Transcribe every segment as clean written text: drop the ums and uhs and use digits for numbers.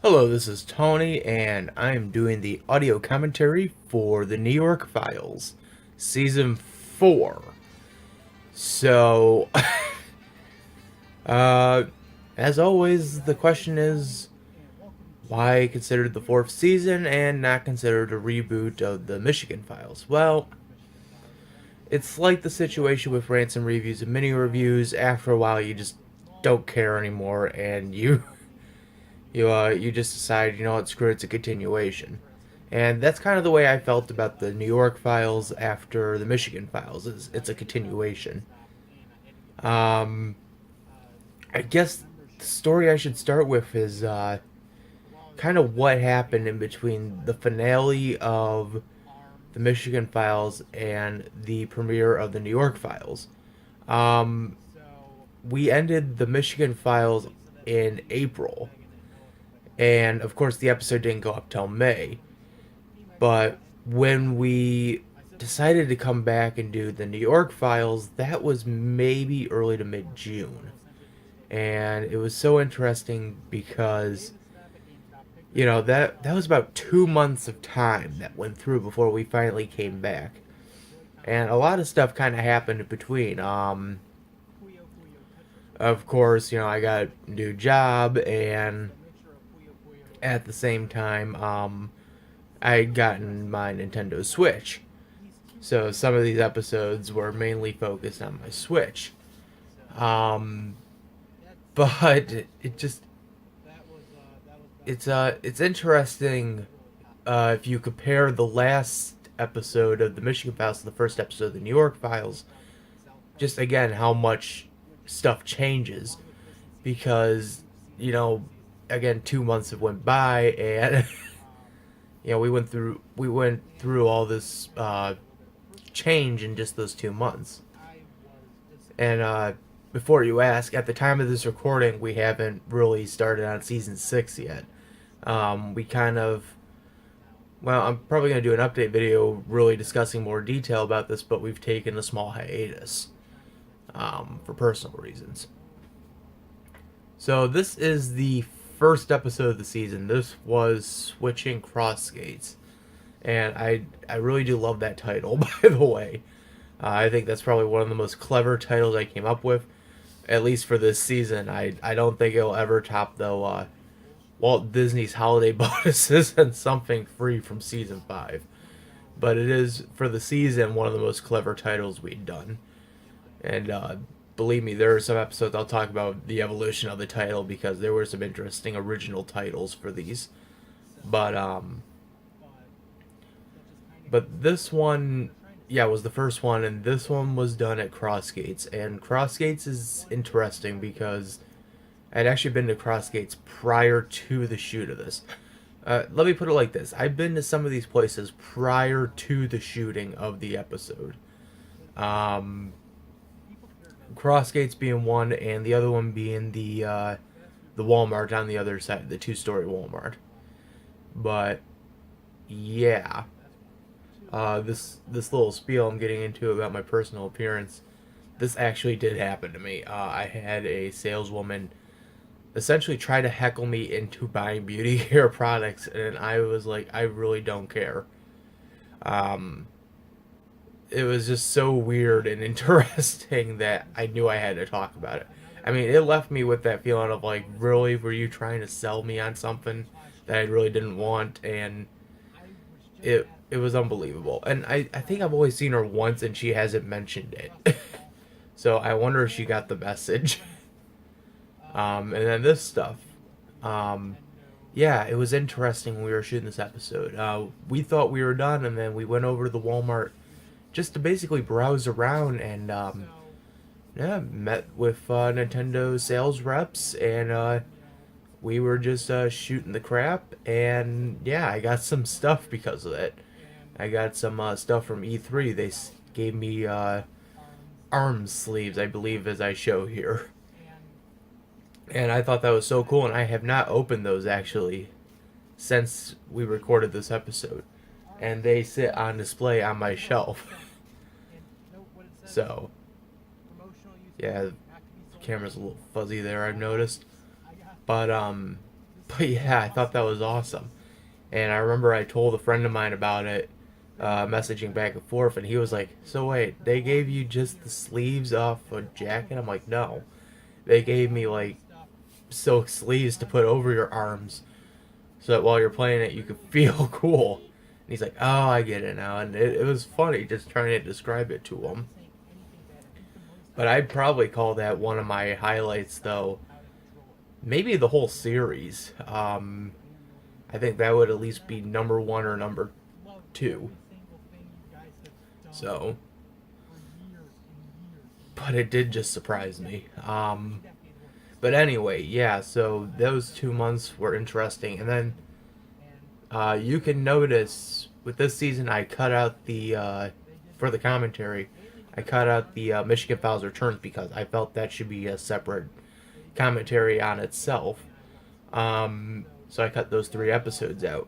Hello, this is Tony, and I'm doing the audio commentary for the New York Files, Season 4. So, uh, as always, the question is why considered the fourth season and not considered a reboot of the Michigan Files? Well, it's like the situation with ransom reviews and mini reviews. After a while, you just don't care anymore, and you just decide, you know what, screw it, it's a continuation. And that's kind of the way I felt about the New York Files after the Michigan Files. It's a continuation. Um, I guess the story I should start with is kind of what happened in between the finale of the Michigan Files and the premiere of the New York Files. Um, we ended the Michigan Files in April, and of course the episode didn't go up till May. But when we decided to come back and do the New York Files, that was maybe early to mid June. And it was so interesting because, that was about 2 months of time that went through before we finally came back. And a lot of stuff kind of happened in between. Of course, I got a new job, and at the same time, I had gotten my Nintendo Switch. So some of these episodes were mainly focused on my Switch. Um, but it just it's interesting if you compare the last episode of the Michigan Files to the first episode of the New York Files. Just again, how much stuff changes because you know, again, 2 months have went by and we went through all this change in just those 2 months. And before you ask, at the time of this recording, we haven't really started on season 6 yet. We kind of, well, I'm probably going to do an update video really discussing more detail about this, but we've taken a small hiatus for personal reasons. So this is the first episode of the season. This was Switching Crossgates. And I really do love that title, by the way. I think that's probably one of the most clever titles I came up with, at least for this season. I don't think it'll ever top though Walt Disney's holiday bonuses and something free from season 5. But it is for the season one of the most clever titles we'd done. And believe me, there are some episodes I'll talk about the evolution of the title because there were some interesting original titles for these. But this one, yeah, was the first one, and this one was done at Crossgates. And Crossgates is interesting because I'd actually been to Crossgates prior to the shoot of this. Let me put it like this: I've been to some of these places prior to the shooting of the episode. Um, Crossgates being one, and the other one being the Walmart on the other side, the two-story Walmart. But yeah, this little spiel I'm getting into about my personal appearance, this actually did happen to me. I had a saleswoman essentially try to heckle me into buying beauty care products, and I was like, I really don't care. Um, it was just so weird and interesting that I knew I had to talk about it. I mean, it left me with that feeling of like, really, were you trying to sell me on something that I really didn't want? And it was unbelievable. And I think I've only seen her once, and she hasn't mentioned it. So I wonder if she got the message. And then this stuff. Um, yeah, it was interesting when we were shooting this episode. We thought we were done, and then we went over to the Walmart just to basically browse around and yeah, met with Nintendo sales reps, and we were just shooting the crap. And yeah, I got some stuff because of it. I got some stuff from E3. They gave me arm sleeves, I believe, as I show here. And I thought that was so cool, and I have not opened those actually since we recorded this episode. And they sit on display on my shelf. So, yeah, the camera's a little fuzzy there, I've noticed. But, But yeah, I thought that was awesome. And I remember I told a friend of mine about it, messaging back and forth, and he was like, "So wait, they gave you just the sleeves off a jacket?" I'm like, "No, they gave me like silk sleeves to put over your arms, so that while you're playing it, you could feel cool." And he's like, "Oh, I get it now." And it was funny just trying to describe it to him. But I'd probably call that one of my highlights, though. Maybe the whole series. I think that would at least be number one or number two. So, but it did just surprise me. But anyway, yeah. So those 2 months were interesting, and then you can notice with this season, I cut out the for the commentary. I cut out the Michigan Files returns because I felt that should be a separate commentary on itself. So I cut those 3 episodes out.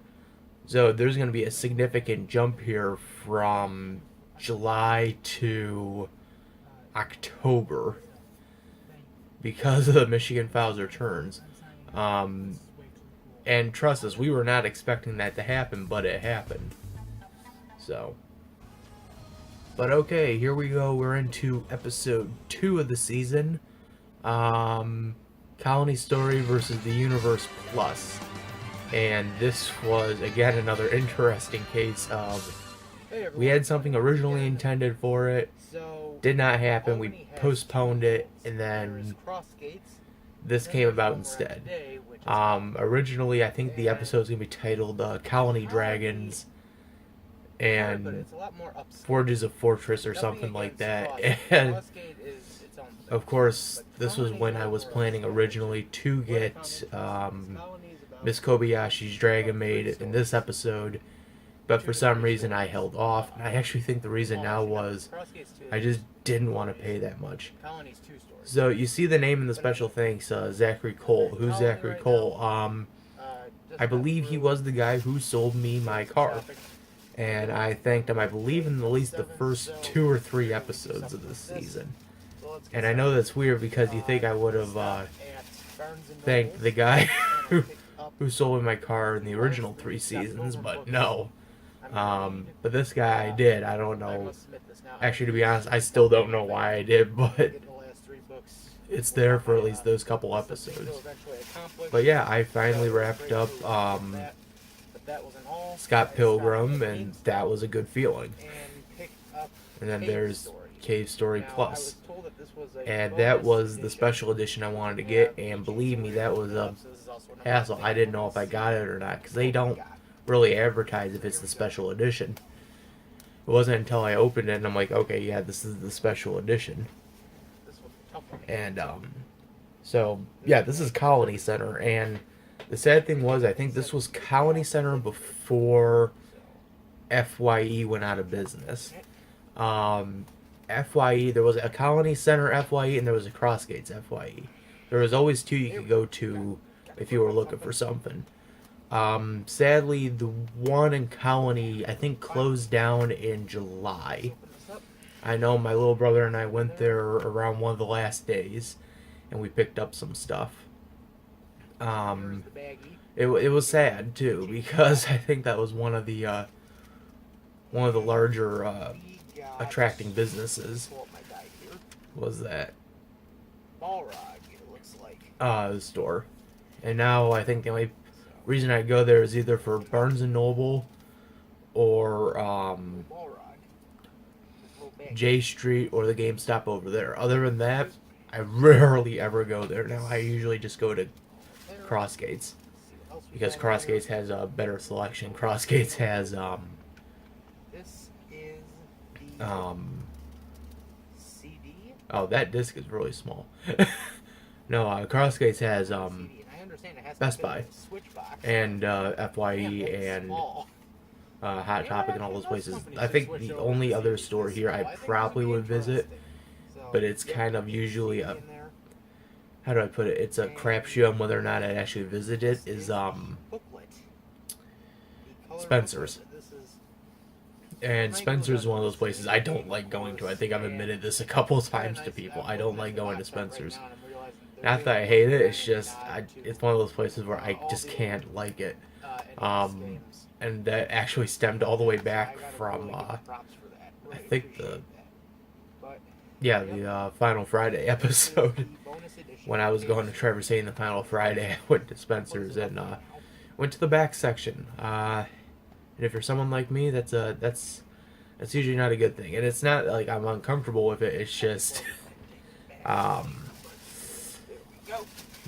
So there's going to be a significant jump here from July to October because of the Michigan Files returns. Um, and trust us, we were not expecting that to happen, but it happened. So, but okay, here we go. We're into episode 2 of the season. Colony Story versus the Universe Plus. And this was, again, another interesting case of we had something originally intended for it, did not happen, we postponed it, and then this came about instead. Originally, I think the episode's going to be titled Colony Dragons and Forges of Fortress or something like that. And of course, this was when I was planning originally to get Miss Kobayashi's Dragon Maid in this episode, but for some reason I held off. And I actually think the reason now was I just didn't want to pay that much. So you see the name in the special thanks, Zachary Cole. Who's Zachary Cole? I believe he was the guy who sold me my car. And I thanked him, I believe, in at least the first 2 or 3 episodes of this season. And I know that's weird because you think I would have thanked the guy who sold me my car in the original 3 seasons, but no. But this guy I did. I don't know. Actually, to be honest, I still don't know why I did, but it's there for at least those couple episodes. But yeah, I finally wrapped up Scott Pilgrim, and that was a good feeling. And then there's Cave Story Plus. And that was the special edition I wanted to get, and believe me, that was a hassle. I didn't know if I got it or not, because they don't really advertise if it's the special edition. It wasn't until I opened it and I'm like, okay, yeah, this is the special edition. And, so, yeah, this is Colony Center, and the sad thing was, I think this was Colony Center before FYE went out of business. FYE, there was a Colony Center FYE and there was a Crossgates FYE. There was always 2 you could go to if you were looking for something. Sadly, the one in Colony, I think, closed down in July. I know my little brother and I went there around one of the last days, and we picked up some stuff. It was sad too, because I think that was one of the larger attracting businesses. Was that the store? And now I think the only reason I go there is either for Barnes and Noble or J Street or the GameStop over there. Other than that, I rarely ever go there. Now I usually just go to Crossgates because Crossgates has a better selection. Crossgates has oh, that disc is really small. No, Crossgates has Best Buy and FYE and Hot Topic and all those places. I think the only other store here I probably would visit, but it's kind of usually a, how do I put it? It's a crapshoot on whether or not I'd actually visit it, is Spencer's. And Spencer's is one of those places I don't like going to. I think I've admitted this a couple of times to people. I don't like going to Spencer's. Not that I hate it, it's just it's one of those places where I just can't like it. And that actually stemmed all the way back from I think the Final Friday episode. When I was going to Traverse City the Final Friday, I went to Spencer's and went to the back section. And if you're someone like me, that's usually not a good thing. And it's not like I'm uncomfortable with it. It's just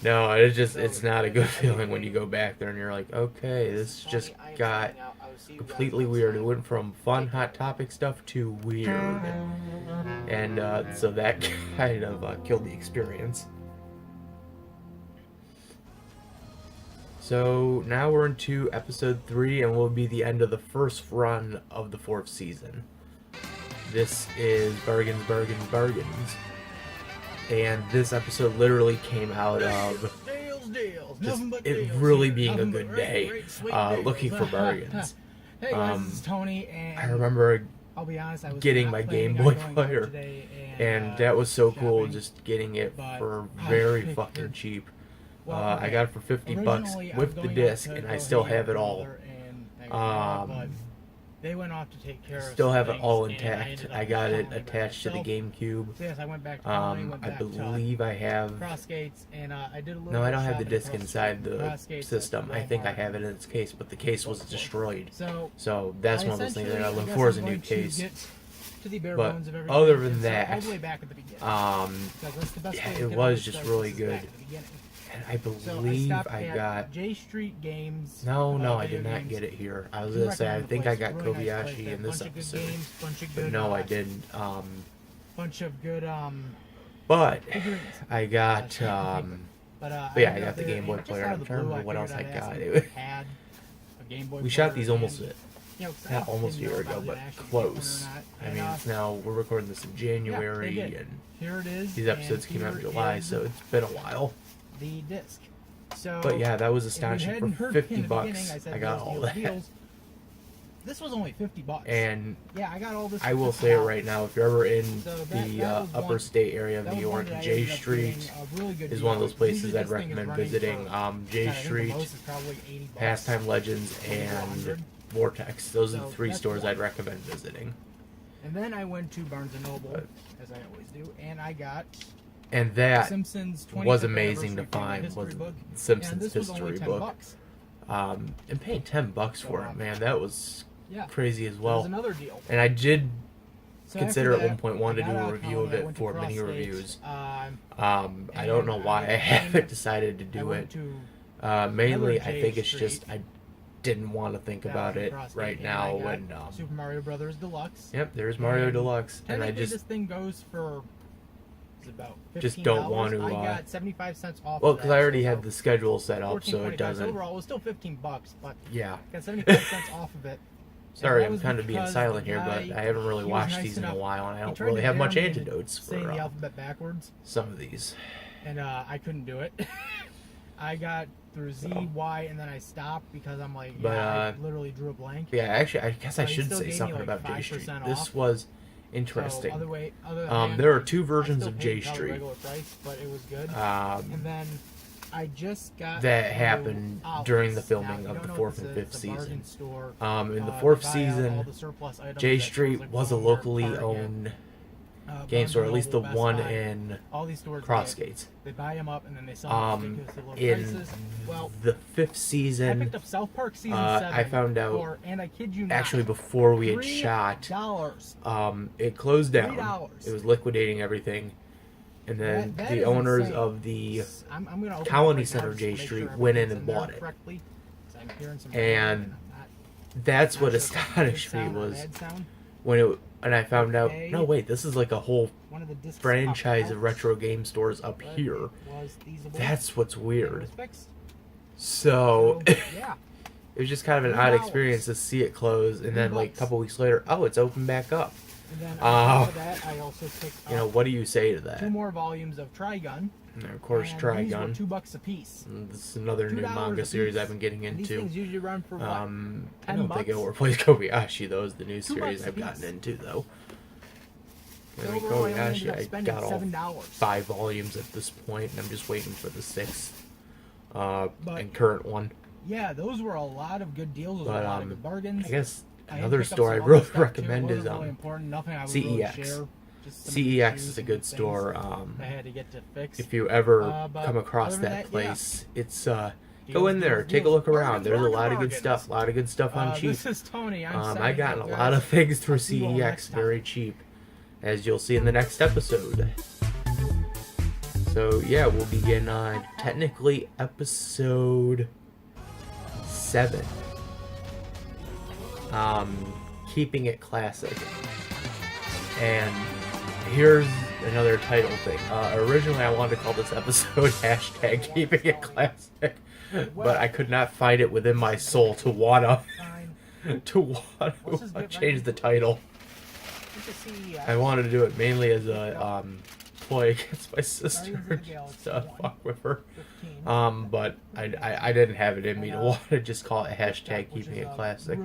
no, it's not a good feeling when you go back there and you're like, okay, this just got completely weird. It went from fun hot topic stuff to weird, and so that kind of killed the experience. So now we're into episode 3, and will be the end of the first run of the 4th season. This is Bargains, Bargains, Bargains. And this episode literally came out of just it really being a good day, looking for bargains. Hey guys, this is Tony, and I remember I'll be honest, I was getting my Game Boy Player, and that was so cool, just getting it for very fucking cheap. I got it for $50 with the disc, and I still have it all. They went off to take care of Still have it all things, intact. I got it attached to the GameCube. So yes, I went back to I believe I have. Crossgates, and I did a little. No, I don't have the disc inside the system. I think I have it in its case, but the case was destroyed. So that's one of those things that I look for is a new case. But other than that, yeah, it was just really good. And I believe I got J Street Games. No, I did not get it here. I was gonna say I think I got Kobayashi in this episode, but no, I didn't. Bunch of good but I got but yeah, I got the Game Boy Player. I'm trying to remember what else I got. We shot these almost not almost a year ago, but close. I mean, it's now we're recording this in January, and here it is. These episodes came out in July, so it's been a while. The disc. So, but yeah, that was astonishing. For $50, I got all that. This was only $50. And yeah, I got all this. I will say it right now: if you're ever in the upper state area of New York, J Street is one of those places I'd recommend visiting. J Street, Pastime Legends, and Vortex. Those are the 3 stores I'd recommend visiting. And then I went to Barnes & Noble, as I always do, and I got. And that Simpsons was amazing to find, was Simpsons history book. And paying $10 for it, man, that was crazy as well. Another deal. And I did consider at one point wanting to do a review of it for mini reviews. I don't know why I haven't decided to do it. Mainly, I think it's just I didn't want to think about it right now. When Super Mario Brothers Deluxe. Yep, there's Mario Deluxe, and I just this thing goes for. About just don't want to. I got 75 cents off. Well, because I already have the schedule set up, so it doesn't. Overall, it was still $15, but yeah, got 75 cents off of it. Sorry, I'm kind of being silent here, but I haven't really watched these in a while, and I don't really have much antidotes for saying the alphabet backwards. Some of these. And I couldn't do it. I got through Z, Y, and then I stopped because I'm like, I literally drew a blank. Yeah, actually, I guess I should say something about J Street. This was interesting. So there are 2 versions of J Street. Price, but it was good. And then I just got that happened during the filming of the 4th and 5th season. In the 4th season, J Street was a locally owned game store, at least the one in Crossgates. They buy them up and then they sell them in the 5th season, I picked up South Park season 7 I found out and I kid you not, actually before we had shot, it closed down. $3. It was liquidating everything, and then the owners of the Colony Center J Street went in and bought it. And that's what astonished me was when it. And I found out, no wait, this is like a whole franchise of retro game stores up here. That's what's weird. So, it was just kind of an odd experience to see it close, and then like a couple weeks later, oh, it's open back up. You know, what do you say to that? 2 more volumes of Trigun. And of course, Trigun. These were $2 a piece. This is another new manga series I've been getting into. These things usually run for what? I don't think it'll replace Kobayashi. Those the new series I've gotten into though. I mean, Silver, I ended Kobayashi, up I spending got all $7. 5 volumes at this point, and I'm just waiting for the 6th But- and current one. Yeah, those were a lot of good deals. Those were But a lot of good bargains. I guess I had another picked up store I some really other stuff, too. recommend It is wasn't really important. Nothing I would CEX. really share. Just some CEX shoes is a and good things store. I had to get to fix. If you ever But come across other than that that, yeah. place, it's Deals, go in there, deals, take a deals. look around. There's a lot of good Bargains. stuff. A lot of good stuff on cheap. This is Tony. I'm I signing gotten out, a guys. lot of things through I'll see you all next CEX time. very cheap, as you'll see in the next episode. So yeah, we'll begin on technically episode 7. Keeping it classic. And here's another title thing. Originally I wanted to call this episode hashtag Keeping It Classic, but I could not find it within my soul to wanna change the title. I wanted to do it mainly as a ploy against my sister, just to fuck with her. But I didn't have it in me to want to just call it hashtag Keeping It Classic.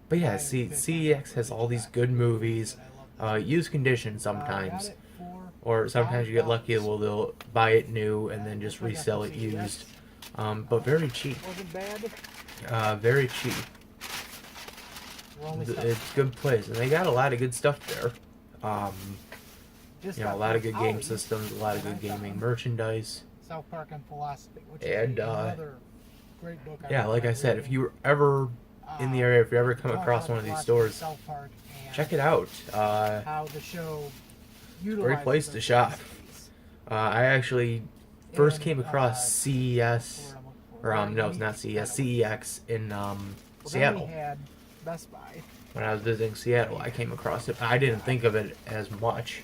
But yeah, see, CEX has all these good movies, used condition sometimes, or sometimes you get lucky and they'll buy it new and then just resell it used, but very cheap. Very cheap. It's a good place, and they got a lot of good stuff there. You know, a lot of good game systems, a lot of good gaming merchandise. South Park and Philosophy, which And, is another great book. Yeah, like I said, if you're ever in the area, if you ever come across one of these stores, check it out. How the show Great place to shop. I actually first came across CES, or no, it's not CES, CEX in Seattle. Best Buy. When I was visiting Seattle, I came across it. I didn't think of it as much,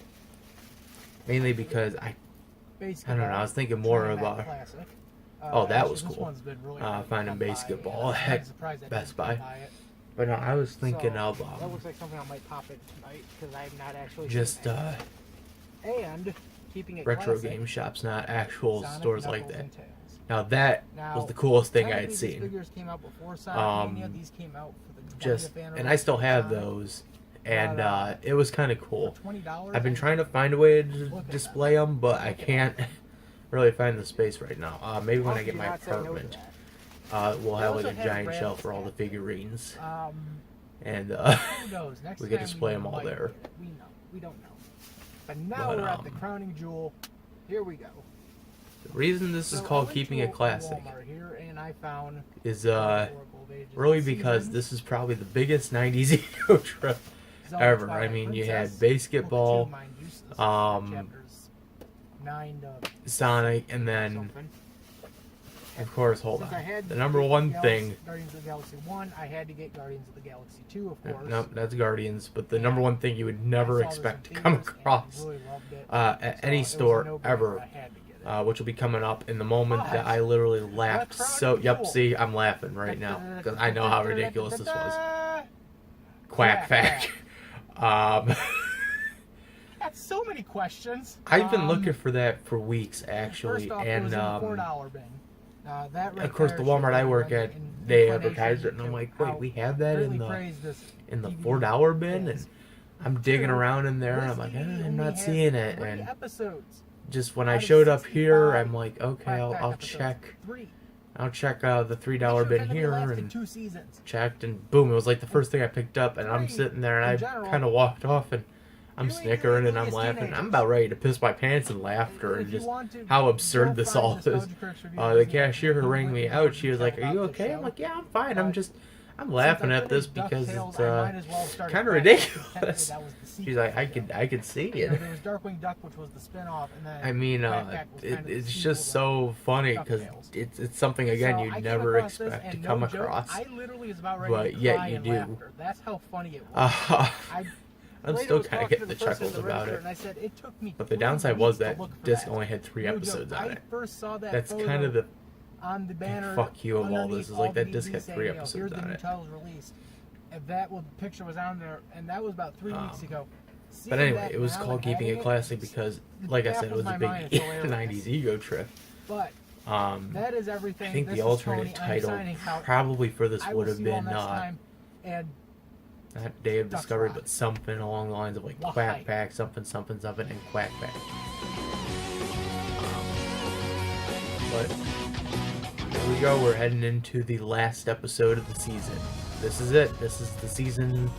mainly because I don't know. I was thinking more about. Oh, that was cool. Finding basketball at Best Buy. But no, I was thinking of that looks like something I might pop in tonight because I'm not actually just and keeping it retro classic, game shops, not actual Sonic, stores like Knuckles, that. and Tails. Now that was the coolest thing I had These seen. figures came out before Sonic Mania. These came out for the 20th Just, and I anniversary still of have Sonic. those, and it was kind of cool. $20, I've been trying to find a way to display them, but I can't really find the space right now. Maybe when I get my apartment, we'll have like a giant shelf for all the figurines, and who knows? Next we could time display we them all might there. get it. We don't know. But now we're at the crowning jewel. Here we go. The reason this is called Keeping It Classic Here, and I found is really because this is probably the biggest 90s ego trip ever. I mean, you had basketball, Sonic, and then, of course, hold on. The number one thing. Guardians of the Galaxy 1, I had to get Guardians of the Galaxy 2, of course. Nope, that's Guardians. But the number one thing you would never expect to come across at any store ever, which will be coming up in the moment that I literally laughed. So, yep, see, I'm laughing right now because I know how ridiculous this was. Quack Fact. That's so many questions. I've been looking for that for weeks, actually, First off, and it was in the $4 bin. That right of course, the there Walmart shows I work like at, an they inclination advertise it, and I'm to like, wait, how we have that really in the praise this DVD $4 bin, is. and I'm digging Two, around in there, and I'm this like, DVD I'm only not has seeing it, 3 and episodes. just when Out I of showed up 65 here, I'm like, okay, Quack Pack I'll episodes. check. 3. I'll check the $3 bin here, and 2 seasons. checked, and boom, it was like the first thing I picked up, and I'm sitting there, and I kind of walked off, and I'm snickering, and I'm laughing. I'm about ready to piss my pants in laughter, and just how absurd this all is. The cashier who rang me out, she was like, "Are you okay?" I'm like, "Yeah, I'm fine. I'm laughing at this because it's kind of ridiculous." She's like, I could see it. There was Darkwing Duck, which was the spin-off, and then I mean, it's just so funny because it's something again you never expect to come across, I literally was about ready but to yet cry you in do. laughter. That's how funny it was. I'm still kind of getting the chuckles about it. And I said, it took me But the 3 downside was weeks to that look for disc that. only had 3 episodes on it. I first saw that That's photo kind of the on the banner. fuck you of all this. Is like that disc had saying, 3 here's episodes the on new it. titles released. And that picture was on there, and that was about 3 weeks ago. But anyway, it was called Keeping It Classic because, like I said, it was a big 90s ego trip. But that is everything. I think this the alternate Tony. title probably for this would have been and not Day of Ducks Discovery, Rock. but something along the lines of like Why? Quack Pack, something, something, something, and Quack Pack. But here we go. We're heading into the last episode of the season. This is it. This is the season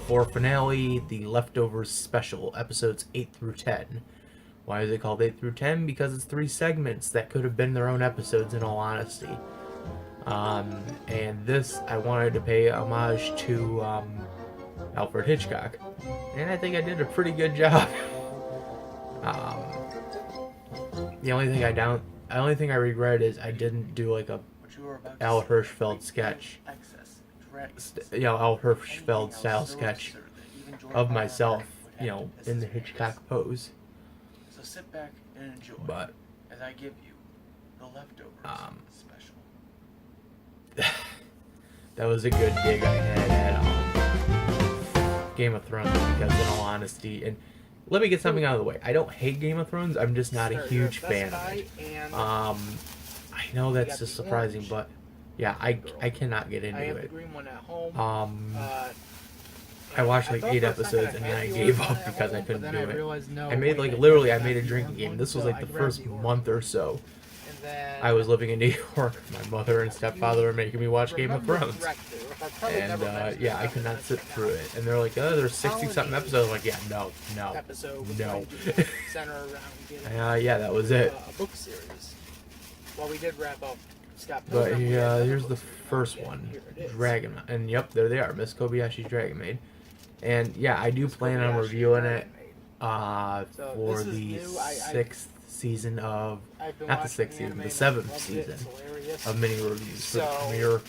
4 finale, the Leftovers special, episodes 8 through 10. Why is it called 8 through 10? Because it's 3 segments that could have been their own episodes, in all honesty. And this, I wanted to pay homage to Alfred Hitchcock, and I think I did a pretty good job. The only thing I regret is I didn't do like a Al Hirschfeld sketch, Al Hirschfeld style sketch of myself, in the Hitchcock pose. So sit back and enjoy But as I give you the Leftovers special. that was a good dig I had at Game of Thrones, because in all honesty, and let me get something out of the way. I don't hate Game of Thrones. I'm just not a huge fan of it. I know that's just surprising, but yeah, I cannot get into I have the it. green one at home. I watched like thought 8 for a second episodes and then I had the gave orange up one at because I home, couldn't but do then I it. realized, no, I made wait, like literally I got made a the drinking orange game. one, This was so like I the grabbed first the orange month or one. so. And then I was living in New York. My mother and stepfather were making me watch Game of remember Thrones. correctly, if I probably And never mentioned yeah, I it, could not but sit that's through now. it. And they're like, oh, there's 60-something episodes. I'm like, yeah, no. Episode was No. going to center around getting Yeah, that was it. a book series. Well, we did wrap up Scott But Pilgrim. We had another here's book the series first again. one, Here it is. Dragon. And yep, there they are, Miss Kobayashi's Dragon Maid. And yeah, I do Miss plan on Kobayashi reviewing it Dragon Maid. for this is the new. 6th season of, I've been not the watching 6th season, anime the and 7th I've loved it. season It's hilarious. of mini reviews for the So, premiere. I'm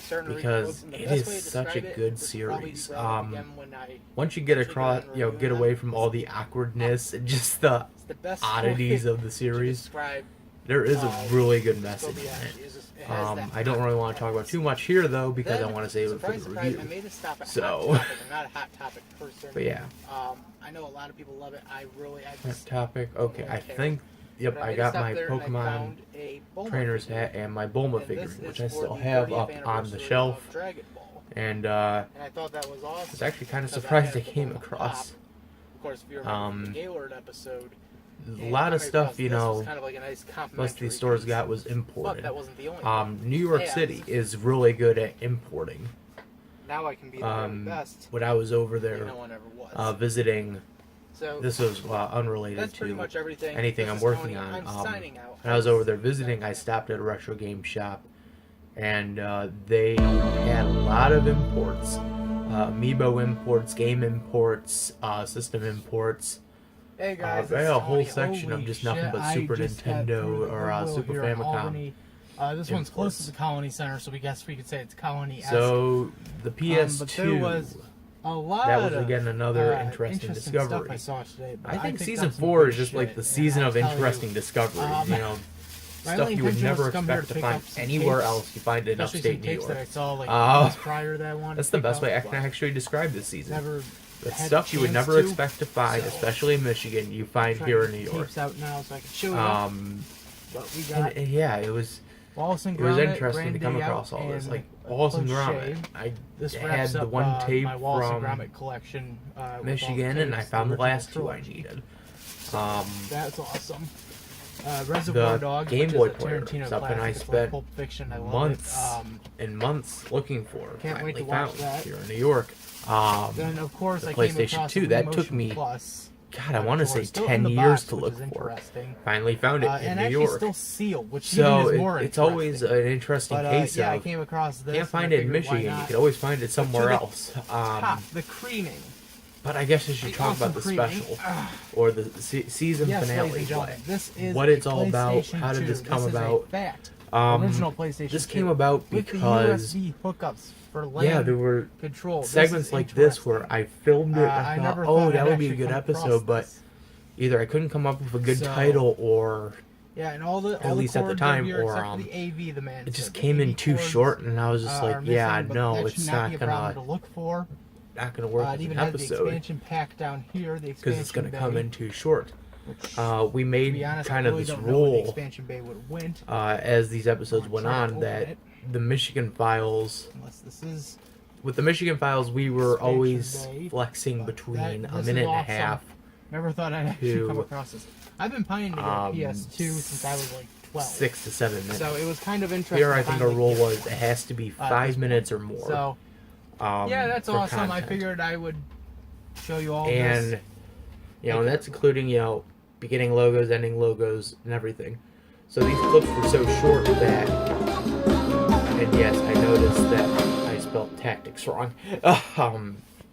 starting to read the Because books, and the it best is way to such a describe it good was probably series. read it again when I Once you get actually across, go and review get them. away from all the awkwardness and just the It's the best oddities way of the to series, describe there is a really good message in Kobayashi. it. It's just- it has that I don't really want to talk about too much here though, because I Then, want to save it for surprise, the surprise, I review. made a stop at So- Hot Topic. I'm not a Hot Topic person. But yeah, I know a lot of people love it. I that just topic. Okay, I think. Yep, but I made a got stop my there and I Pokemon found a Bulma trainer's figure. hat and my Bulma And figure, this which is I for still the have 30th up on the anniversary shelf. of Dragon Ball. And And I thought that was awesome. I was actually kind of because surprised I had the came Bulma across pop. Of course, if you remember the Gaylord episode, a lot of stuff, this was kind of like a nice most of complimentary these stores piece. got was But imported. that wasn't the only one. New York Yeah. City is really good at importing. Now I can be the very best. When I was over there No one ever was. visiting, So this was unrelated that's pretty to much everything. anything This I'm is working Tony. on. I'm signing out. When I was over there visiting, I stopped at a retro game shop, and they had a lot of imports. Amiibo imports, game imports, system imports. Hey guys, they it's had a whole Tony. section of Holy just nothing shit, but I Super just got Nintendo through the or Goodwill Super here in Famicom Albany. This one's close to imports. the Colony Center, so we guess we could say it's Colony-esque. So the but there was PS2, a lot that was of again another interesting stuff discovery. I saw today. But I think season that's some 4 good is just like shit, the and season I'll of tell you, interesting discoveries. my Stuff only you would intention was never to come here expect to to pick find up some anywhere tapes, else you find in especially some upstate New tapes that I York. saw like months prior that I wanted That's to the pick best up, way I but can actually describe this season. never The had stuff a you would chance never to, expect to find, so- especially in Michigan, you find trying here to in New get York. tapes out now so I can show you. But we got And yeah, it was Wallace and it was Gromit, interesting to come Granddaddy across Out, all this. and Like Wallace and Close Gromit, Shave. I This had wraps the up one tape my Wallace and from Gromit collection. With all the Michigan, and I tapes, found the original last 2 I trilogy. needed. That's awesome. Reservoir The Dogs, Game which Boy is a player, Tarantino something I classic. It's like spent Pulp Fiction. I love months it. and months looking for. Can't wait Finally to watch found that. here in New York. Then of course the I came PlayStation across 2, that took Emotion me, Plus. God, I want to say Still 10 in the years box, to which look is for. interesting. Finally found it in And New actually York. still sealed, which So even is more it's always interesting. an interesting But, case yeah, I of came across this. can't find and I it in figured, why Michigan. You not? could always find it somewhere the else. Top, the creaming. But I guess I should The talk about the awesome creaming. special or the season Yes, finale. ladies and gentlemen, this is what a it's all about. PlayStation How did this 2. come This is a about? fact. Um, Original PlayStation this 2 came about with because the USB hookups for LAN yeah, there were control. segments This is like this where interesting. I filmed it. And I I thought, never oh, thought that I'd would be a actually good come across episode, but this. either I couldn't come up with a good So- title, or Yeah, and all the at least at the cords time, are here or, except for the AV, the man it just said. The came in AV too cords, short, and I was just are like, yeah, missing, but no, that it's should not be a problem gonna to look for. work It as even an has the episode expansion pack down here, the because expansion it's gonna bay, come in too short. which, We to made be honest, kind I of really this don't know where the rule expansion bay would have went, as these episodes I'm went trying to on open that it. the Michigan files unless this is with the Michigan Files, we were Expansion always Day, flexing but between this a is minute and a awesome. half. Never thought I'd actually come to, across this. I've been pining to get a PS2 since I was like 12. 6 to 7 minutes. So it was kind of interesting. Here, I to think our finally rule get was one. it has to be 5 minutes or more. So yeah, that's for awesome. I content. figured I would show you all this. And and that's including beginning logos, ending logos, and everything. So these clips were so short that, and yes, I noticed that I spelled tactics wrong.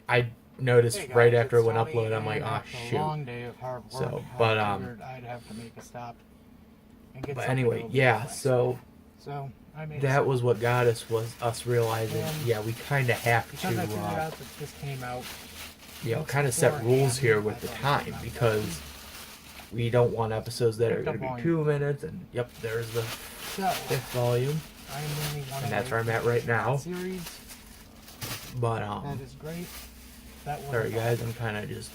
I noticed Hey guys, right after it it's went Tony, upload, I'm like, and oh after a shoot. long day of hard work, So, I but figured I'd have to make a stop. And get But something a anyway, little bit yeah. relaxed. So So I made a that stop. was what got us, was us realizing, And yeah, we kind of have Because I figured to, out that this came out. kind of set rules here with the time, because we don't want episodes that are going to be 2 minutes. And yep, there's the So 5th volume. I really want And that's where I'm at right now. Series. But That is great. That was sorry guys, I'm kind of just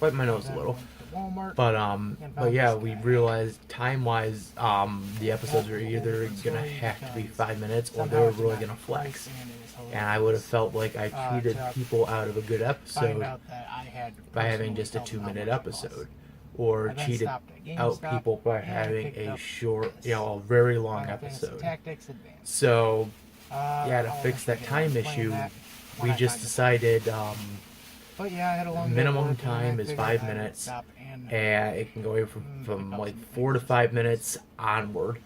wipe my nose a Then little. went to Walmart. But yeah, we realized time-wise, the episodes are either gonna have to be 5 minutes or they're really gonna flex. And I would have felt like I cheated people out of a good Find episode out that I had by having personally just a felt 2-minute how much it cost. episode, or I then cheated stopped at out GameStop people by and I having picked a up short, this a very long Final Fantasy episode. Tactics Advance. So yeah, to I'll fix that eventually time get around to issue, playing that we when I just find the decided But yeah, I had a long day at minimum work, and I time is figured 5 I would minutes, stop and and it can go from pick up like some 4 to things. 5 minutes onward.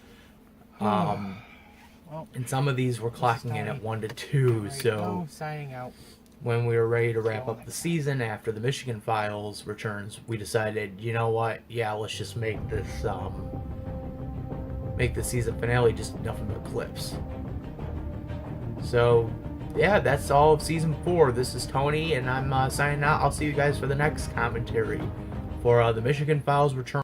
Well, And some of these were is clocking in Tony. at 1 to 2. ready to So go, signing out. when we were ready to wrap Till up the next time. season after the Michigan Files returns, we decided, you know what? Yeah, let's just make this season finale just nothing but clips. So yeah, that's all of season 4. This is Tony, and I'm signing out. I'll see you guys for the next commentary for the Michigan Files return.